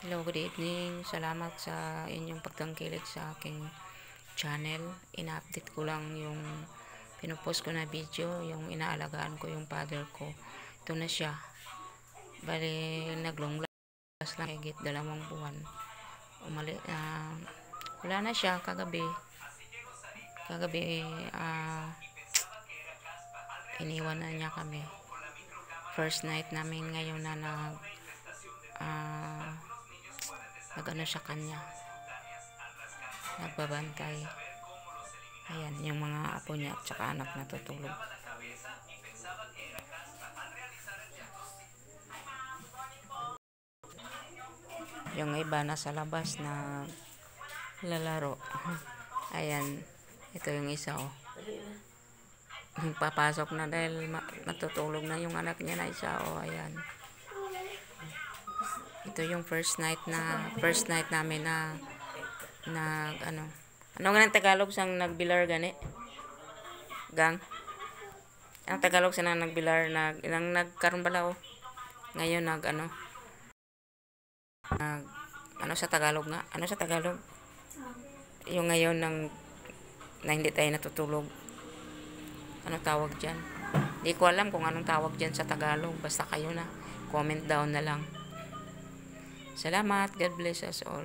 Hello, good evening. Salamat sa inyong pagtangkilik sa aking channel. Ina-update ko lang yung pinupost ko na video, yung inaalagaan ko yung father ko. Ito na siya. Bali, naglong last lang higit 2 buwan. Wala na siya kagabi. Kagabi, iniwan na niya kami. First night namin ngayon na nag-ano sa kanya, nagbabantay. Ayan, yung mga apo niya at saka anak natutulog. Yung iba nasa labas na lalaro. Ayan, ito yung isa papasok na dahil matutulog na yung anak niya na isa ayan. Ito yung first night namin na ano nga ng Tagalog sang nagbilar gani gang ang Tagalog sa nagbilar nagkaroon bala ngayon ano sa Tagalog nga ano sa Tagalog yung ngayon na hindi tayo natutulog, ano tawag dyan, di ko alam kung anong tawag dyan sa Tagalog, basta kayo na comment down na lang. Salamat. God bless us all.